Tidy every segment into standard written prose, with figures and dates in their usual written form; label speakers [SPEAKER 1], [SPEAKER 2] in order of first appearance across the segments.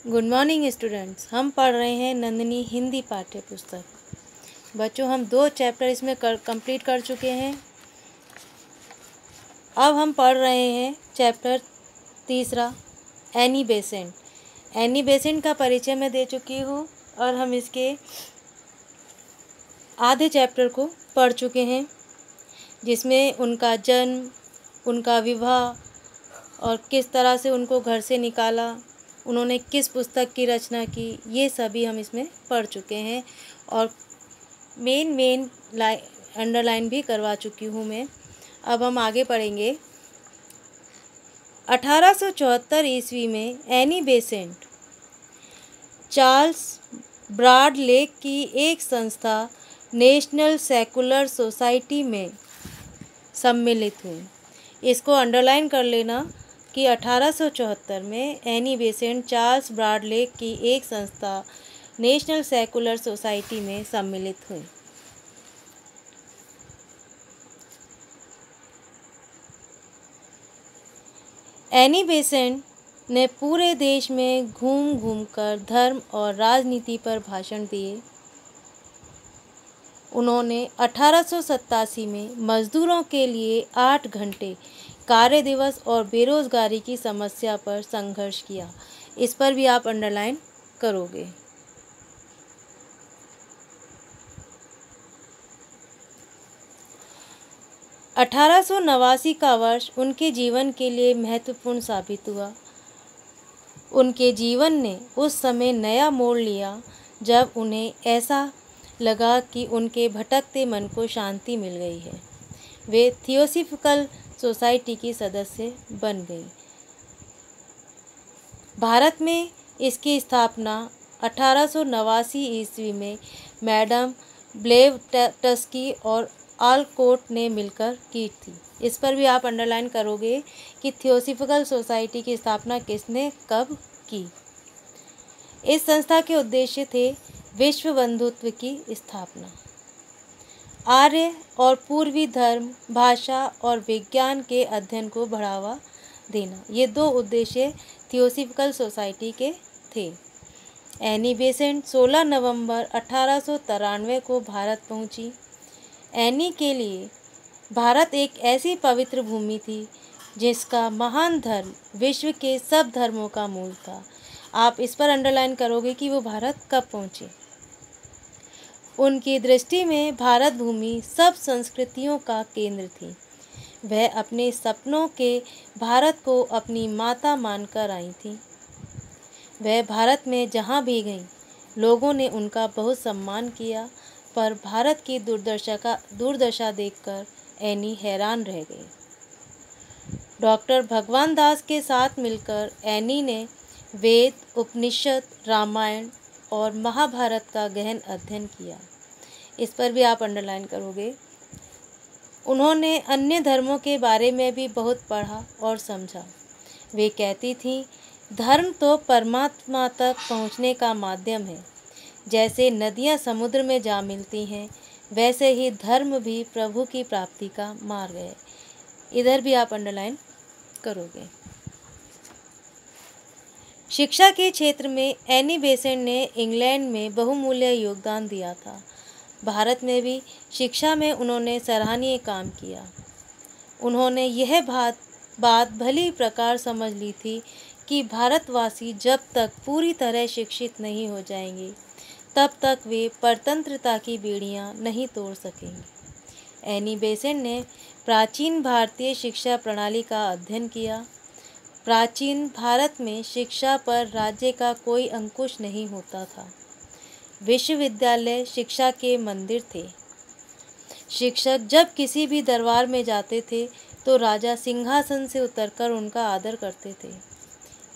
[SPEAKER 1] Good morning students. हम पढ़ रहे हैं नंदिनी हिंदी पाठ्य पुस्तक। बच्चों, हम 2 चैप्टर इसमें कंप्लीट कर चुके हैं। अब हम पढ़ रहे हैं chapter 3 Annie Besant. Annie Besant का परिचय मैं दे चुकी हूँ और हम इसके आधे चैप्टर को पढ़ चुके हैं, जिसमें उनका जन्म, उनका विवाह और किस तरह से उनको घर से निकाला, उन्होंने किस पुस्तक की रचना की, ये सभी हम इसमें पढ़ चुके हैं और मेन अंडरलाइन भी करवा चुकी हूँ मैं। अब हम आगे पढ़ेंगे। 1874 ईस्वी में एनी बेसेंट चार्ल्स ब्राडलेक की एक संस्था नेशनल सेकुलर सोसाइटी में सम्मिलित हुई। इसको अंडरलाइन कर लेना कि 1874 में एनी बेसेंट चार्ल्स ब्राडलेक की एक संस्था नेशनल सेकुलर सोसाइटी में सम्मिलित हुई। एनी बेसेंट ने पूरे देश में घूम घूम कर धर्म और राजनीति पर भाषण दिए। उन्होंने 1887 में मजदूरों के लिए 8 घंटे कार्य दिवस और बेरोजगारी की समस्या पर संघर्ष किया। इस पर भी आप अंडरलाइन करोगे। $1889 का वर्ष उनके जीवन के लिए महत्वपूर्ण साबित हुआ। उनके जीवन ने उस समय नया मोड़ लिया जब उन्हें ऐसा लगा कि उनके भटकते मन को शांति मिल गई है। वे थियोसॉफिकल सोसाइटी की सदस्य बन गई। भारत में इसकी स्थापना 1889 ईस्वी में मैडम ब्लेवटस्की और आलकोट ने मिलकर की थी। इस पर भी आप अंडरलाइन करोगे कि थियोसॉफिकल सोसाइटी की स्थापना किसने कब की। इस संस्था के उद्देश्य थे विश्व बंधुत्व की स्थापना, आर्य और पूर्वी धर्म, भाषा और विज्ञान के अध्ययन को बढ़ावा देना। ये 2 उद्देश्य थियोसॉफिकल सोसाइटी के थे। एनी बेसेंट 16 नवंबर 1893 को भारत पहुंची। एनी के लिए भारत एक ऐसी पवित्र भूमि थी जिसका महान धर्म विश्व के सब धर्मों का मूल था। आप इस पर अंडरलाइन करोगे कि वो भारत कब पहुंचे। उनकी दृष्टि में भारत भूमि सब संस्कृतियों का केंद्र थी। वह अपने सपनों के भारत को अपनी माता मानकर आई थी। वह भारत में जहाँ भी गईं, लोगों ने उनका बहुत सम्मान किया, पर भारत की दुर्दशा देखकर एनी हैरान रह गई। डॉक्टर भगवान दास के साथ मिलकर एनी ने वेद, उपनिषद, रामायण और महाभारत का गहन अध्ययन किया। इस पर भी आप अंडरलाइन करोगे। उन्होंने अन्य धर्मों के बारे में भी बहुत पढ़ा और समझा। वे कहती थीं, धर्म तो परमात्मा तक पहुंचने का माध्यम है। जैसे नदियां समुद्र में जा मिलती हैं, वैसे ही धर्म भी प्रभु की प्राप्ति का मार्ग है। इधर भी आप अंडरलाइन करोगे। शिक्षा के क्षेत्र में एनी बेसेंट ने इंग्लैंड में बहुमूल्य योगदान दिया था। भारत में भी शिक्षा में उन्होंने सराहनीय काम किया। उन्होंने यह बात भली प्रकार समझ ली थी कि भारतवासी जब तक पूरी तरह शिक्षित नहीं हो जाएंगे, तब तक वे परतंत्रता की बेड़ियां नहीं तोड़ सकेंगे। एनी बेसेंट ने प्राचीन भारतीय शिक्षा प्रणाली का अध्ययन किया। प्राचीन भारत में शिक्षा पर राज्य का कोई अंकुश नहीं होता था। विश्वविद्यालय शिक्षा के मंदिर थे। शिक्षक जब किसी भी दरबार में जाते थे तो राजा सिंहासन से उतरकर उनका आदर करते थे।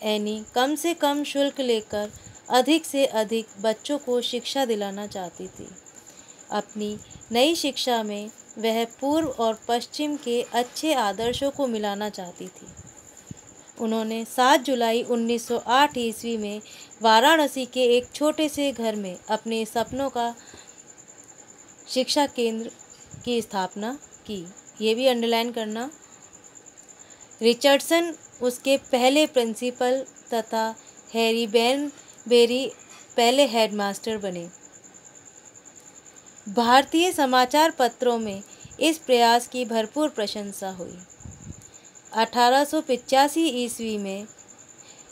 [SPEAKER 1] एनी कम से कम शुल्क लेकर अधिक से अधिक बच्चों को शिक्षा दिलाना चाहती थी। अपनी नई शिक्षा में वह पूर्व और पश्चिम के अच्छे आदर्शों को मिलाना चाहती थी। उन्होंने 7 जुलाई 1908 ईस्वी में वाराणसी के एक छोटे से घर में अपने सपनों का शिक्षा केंद्र की स्थापना की। ये भी अंडरलाइन करना। रिचर्डसन उसके पहले प्रिंसिपल तथा हैरी बेरी पहले हेडमास्टर बने। भारतीय समाचार पत्रों में इस प्रयास की भरपूर प्रशंसा हुई। 1885 ईस्वी में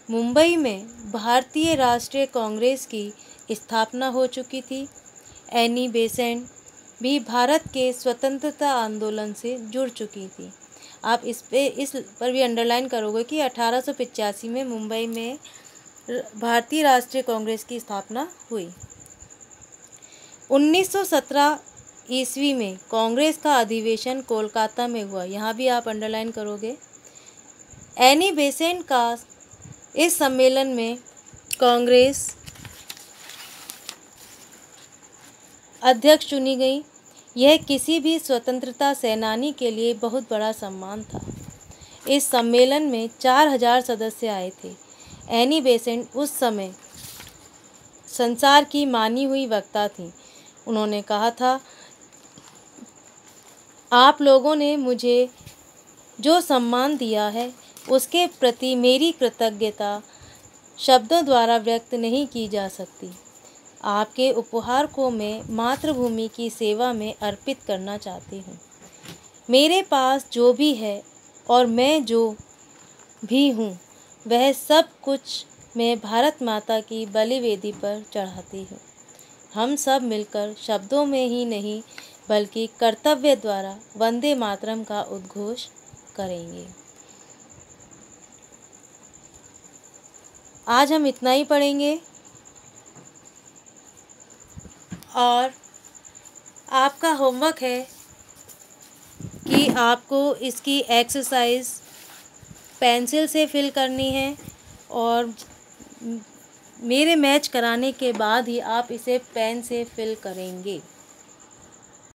[SPEAKER 1] मुंबई में भारतीय राष्ट्रीय कांग्रेस की स्थापना हो चुकी थी। एनी बेसेंट भी भारत के स्वतंत्रता आंदोलन से जुड़ चुकी थी। आप इस पर भी अंडरलाइन करोगे कि 1885 में मुंबई में भारतीय राष्ट्रीय कांग्रेस की स्थापना हुई। 1917 ईस्वी में कांग्रेस का अधिवेशन कोलकाता में हुआ। यहाँ भी आप अंडरलाइन करोगे। एनी बेसेंट का इस सम्मेलन में कांग्रेस अध्यक्ष चुनी गई। यह किसी भी स्वतंत्रता सेनानी के लिए बहुत बड़ा सम्मान था। इस सम्मेलन में 4000 सदस्य आए थे। एनी बेसेंट उस समय संसार की मानी हुई वक्ता थी। उन्होंने कहा था, आप लोगों ने मुझे जो सम्मान दिया है उसके प्रति मेरी कृतज्ञता शब्दों द्वारा व्यक्त नहीं की जा सकती। आपके उपहार को मैं मातृभूमि की सेवा में अर्पित करना चाहती हूँ। मेरे पास जो भी है और मैं जो भी हूँ वह सब कुछ मैं भारत माता की बलिवेदी पर चढ़ाती हूँ। हम सब मिलकर शब्दों में ही नहीं बल्कि कर्तव्य द्वारा वंदे मातरम का उद्घोष करेंगे। आज हम इतना ही पढ़ेंगे और आपका होमवर्क है कि आपको इसकी एक्सरसाइज पेंसिल से फिल करनी है और मेरे मैच कराने के बाद ही आप इसे पेन से फिल करेंगे।